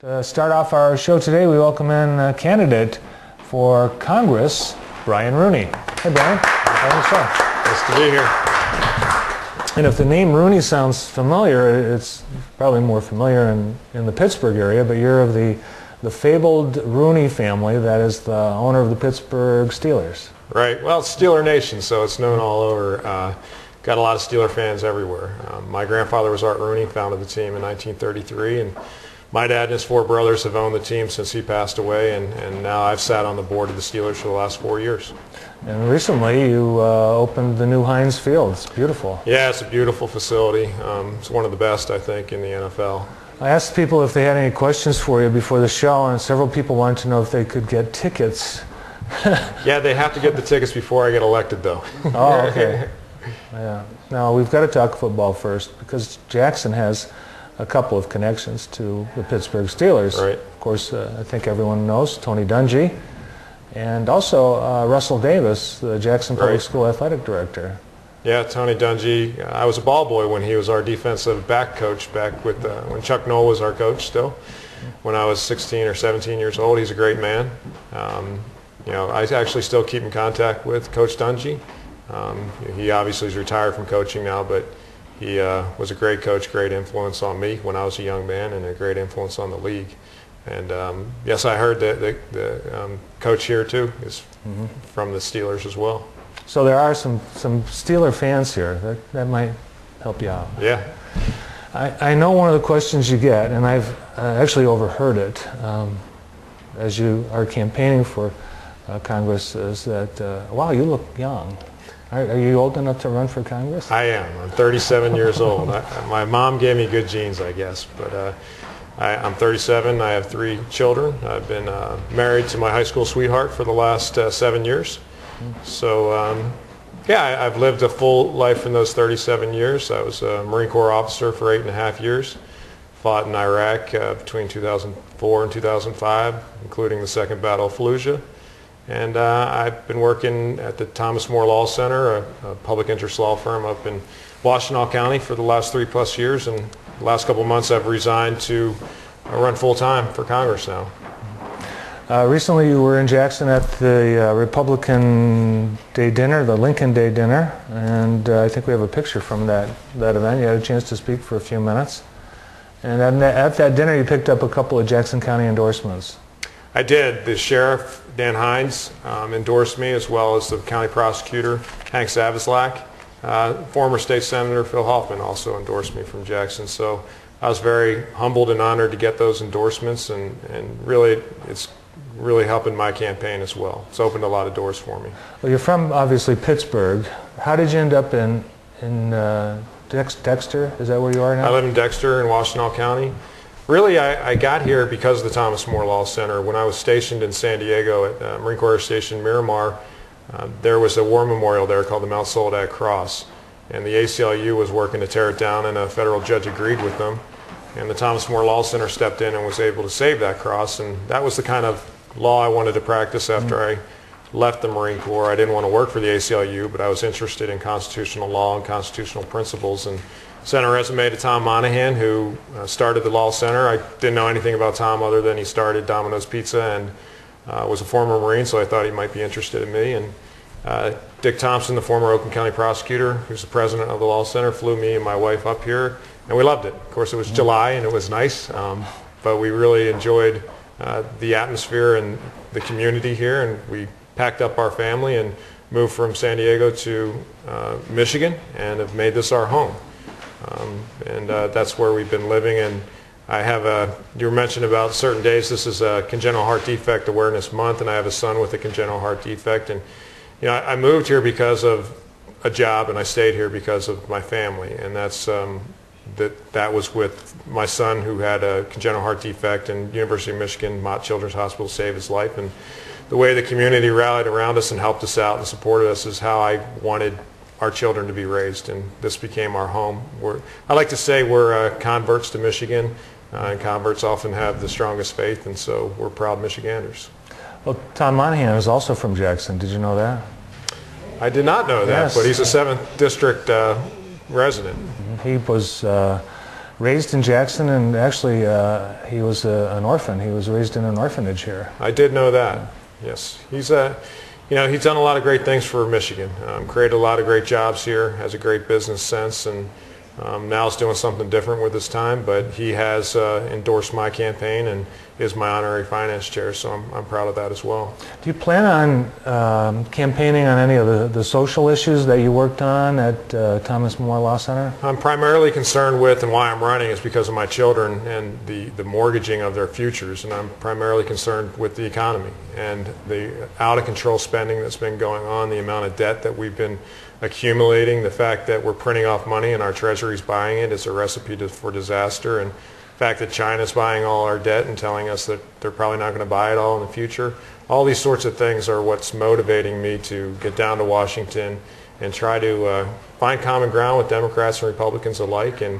To start off our show today, we welcome in a candidate for Congress, Brian Rooney. Hey, Brian. Nice to be here. And if the name Rooney sounds familiar, it's probably more familiar in the Pittsburgh area, but you're of the fabled Rooney family that is the owner of the Pittsburgh Steelers. Right. Well, it's Steeler Nation, so it's known all over. Got a lot of Steeler fans everywhere. My grandfather was Art Rooney, founded the team in 1933, and my dad and his four brothers have owned the team since he passed away, and now I've sat on the board of the Steelers for the last 4 years. And recently you opened the new Heinz Field. It's beautiful. Yeah, it's a beautiful facility. It's one of the best, I think, in the NFL. I asked people if they had any questions for you before the show, and several people wanted to know if they could get tickets. Yeah, they have to get the tickets before I get elected, though. Oh, okay. Yeah. Now, we've got to talk football first, because Jackson has a couple of connections to the Pittsburgh Steelers. Right. Of course, I think everyone knows Tony Dungy, and also Russell Davis, the Jackson Public School athletic director. Yeah, Tony Dungy. I was a ball boy when he was our defensive back coach back with when Chuck Noll was our coach still. When I was 16 or 17 years old, he's a great man. You know, I actually still keep in contact with Coach Dungy. He obviously is retired from coaching now, but he was a great coach, great influence on me when I was a young man, and a great influence on the league. And yes, I heard that the coach here too is from the Steelers as well. So there are some Steeler fans here. That might help you out. Yeah. I know one of the questions you get, and I've actually overheard it as you are campaigning for Congress, is that, wow, you look young. Are you old enough to run for Congress? I am. I'm 37 years old. My mom gave me good genes, I guess. But I'm 37. I have 3 children. I've been married to my high school sweetheart for the last 7 years. So, yeah, I've lived a full life in those 37 years. I was a Marine Corps officer for 8.5 years. Fought in Iraq between 2004 and 2005, including the Second Battle of Fallujah. And I've been working at the Thomas More Law Center, a public interest law firm up in Washtenaw County for the last 3+ years. And the last couple of months I've resigned to run full-time for Congress now. Recently you were in Jackson at the Republican Day Dinner, the Lincoln Day Dinner, and I think we have a picture from that event. You had a chance to speak for a few minutes. And at that dinner you picked up a couple of Jackson County endorsements. I did. The sheriff, Dan Hines, endorsed me, as well as the county prosecutor, Hank Zavislak. Former state senator Phil Hoffman also endorsed me from Jackson. So I was very humbled and honored to get those endorsements, and really it's really helping my campaign as well. It's opened a lot of doors for me. Well, you're from, obviously, Pittsburgh. How did you end up in Dexter? Is that where you are now? I live in Dexter in Washtenaw County. Really, I got here because of the Thomas More Law Center. When I was stationed in San Diego at Marine Corps Air Station Miramar, there was a war memorial there called the Mount Soledad Cross. And the ACLU was working to tear it down, and a federal judge agreed with them. And the Thomas More Law Center stepped in and was able to save that cross. And that was the kind of law I wanted to practice after I left the Marine Corps. I didn't want to work for the ACLU, but I was interested in constitutional law and constitutional principles, and sent a resume to Tom Monahan, who started the Law Center. I didn't know anything about Tom other than he started Domino's Pizza and was a former Marine, so I thought he might be interested in me. And Dick Thompson, the former Oakland County prosecutor, who's the president of the Law Center, flew me and my wife up here, and we loved it. Of course, it was July and it was nice, but we really enjoyed the atmosphere and the community here, and we packed up our family and moved from San Diego to Michigan and have made this our home. That's where we've been living. And I have you mentioned about certain days. This is a Congenital Heart Defect Awareness Month, and I have a son with a congenital heart defect. And you know, I moved here because of a job, and I stayed here because of my family. And that's that was with my son, who had a congenital heart defect, and University of Michigan Mott Children's Hospital saved his life. And the way the community rallied around us and helped us out and supported us is how I wanted our children to be raised, and this became our home. I like to say we're converts to Michigan, and converts often have the strongest faith, and so we're proud Michiganders. Well, Tom Monahan is also from Jackson. Did you know that? I did not know that, yes. But he's a 7th District resident. He was raised in Jackson, and actually he was an orphan. He was raised in an orphanage here. I did know that. Yes, he's he's done a lot of great things for Michigan. Created a lot of great jobs here. Has a great business sense, and now is doing something different with his time. But he has endorsed my campaign and is my honorary finance chair, so I'm proud of that as well. Do you plan on campaigning on any of the social issues that you worked on at Thomas More Law Center? I'm primarily concerned with, and why I'm running is because of my children and the mortgaging of their futures, and I'm primarily concerned with the economy and the out-of-control spending that's been going on, the amount of debt that we've been accumulating, the fact that we're printing off money and our Treasury's buying it is a recipe for disaster, and the fact that China's buying all our debt and telling us that they're probably not going to buy it all in the future. All these sorts of things are what's motivating me to get down to Washington and try to find common ground with Democrats and Republicans alike and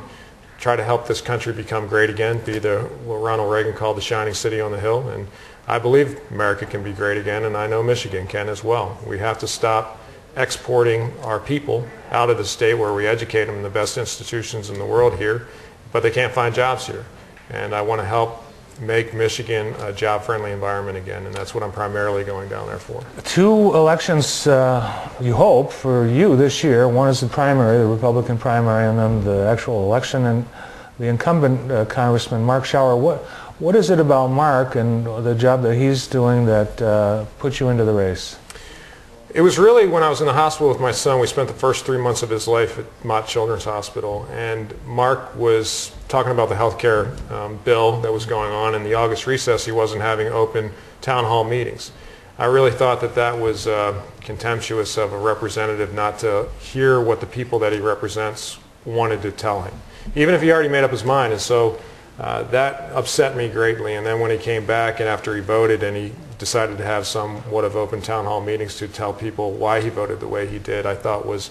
try to help this country become great again, be what Ronald Reagan called the shining city on the hill. And I believe America can be great again, and I know Michigan can as well. We have to stop exporting our people out of the state where we educate them in the best institutions in the world here, but they can't find jobs here. And I want to help make Michigan a job-friendly environment again, and that's what I'm primarily going down there for. Two elections, you hope, for you this year. One is the primary, the Republican primary, and then the actual election. And the incumbent Congressman Mark Schauer, what is it about Mark and the job that he's doing that put you into the race? It was really when I was in the hospital with my son. We spent the first 3 months of his life at Mott Children's Hospital, and Mark was talking about the health care bill that was going on. In the August recess, he wasn't having open town hall meetings. I really thought that that was contemptuous of a representative not to hear what the people that he represents wanted to tell him, even if he already made up his mind. And so that upset me greatly. And then when he came back and after he voted and he decided to have somewhat of open town hall meetings to tell people why he voted the way he did, I thought was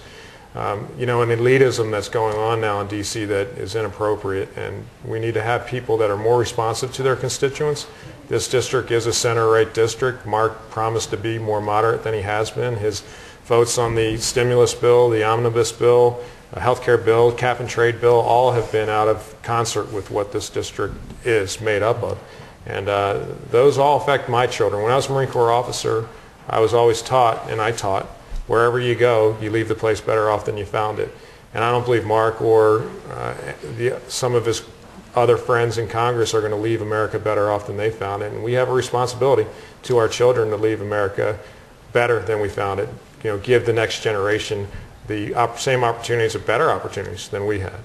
an elitism that's going on now in D.C. that is inappropriate, and we need to have people that are more responsive to their constituents. This district is a center-right district. Mark promised to be more moderate than he has been. His votes on the stimulus bill, the omnibus bill, a health care bill, cap and trade bill, all have been out of concert with what this district is made up of. And those all affect my children. When I was a Marine Corps officer, I was always taught, and I taught, wherever you go, you leave the place better off than you found it. And I don't believe Mark or some of his other friends in Congress are going to leave America better off than they found it. And we have a responsibility to our children to leave America better than we found it. Give the next generation the same opportunities or better opportunities than we had.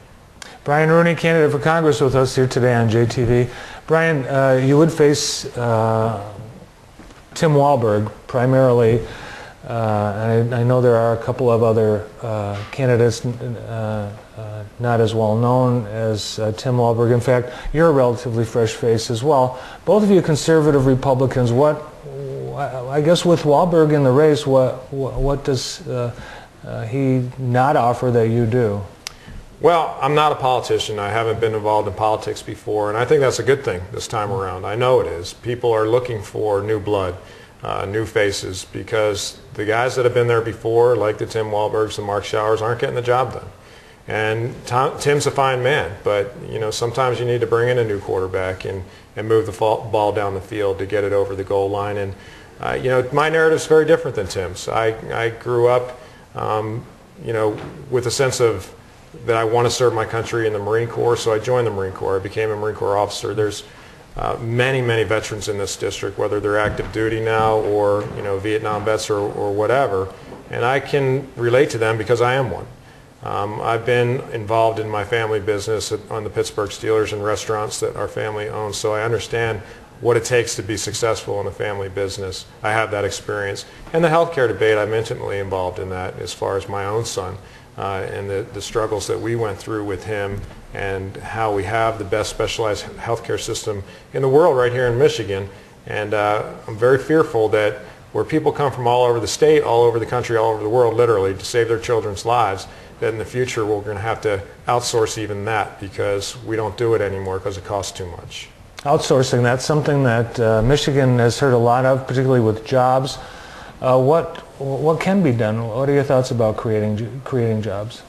Brian Rooney, candidate for Congress, with us here today on JTV. Brian, you would face Tim Walberg primarily. I know there are a couple of other candidates not as well known as Tim Walberg. In fact, you're a relatively fresh face as well. Both of you conservative Republicans. I guess with Walberg in the race, what does he not offer that you do? Well, I'm not a politician. I haven't been involved in politics before, and I think that's a good thing this time around. I know it is. People are looking for new blood, new faces, because the guys that have been there before, like the Tim Walbergs and Mark Schauers, aren't getting the job done. And Tim's a fine man, but sometimes you need to bring in a new quarterback and move the ball down the field to get it over the goal line. And my narrative is very different than Tim's. I grew up, with a sense of that I want to serve my country in the Marine Corps, so I joined the Marine Corps. I became a Marine Corps officer. There's many, many veterans in this district, whether they're active duty now or Vietnam vets or whatever, and I can relate to them because I am one. I've been involved in my family business on the Pittsburgh Steelers and restaurants that our family owns, so I understand what it takes to be successful in a family business. I have that experience. And the healthcare debate, I'm intimately involved in that as far as my own son and the struggles that we went through with him and how we have the best specialized healthcare system in the world right here in Michigan. And I'm very fearful that where people come from all over the state, all over the country, all over the world, literally, to save their children's lives, that in the future we're going to have to outsource even that because we don't do it anymore because it costs too much. Outsourcing, that's something that Michigan has heard a lot of, particularly with jobs. What can be done? What are your thoughts about creating jobs?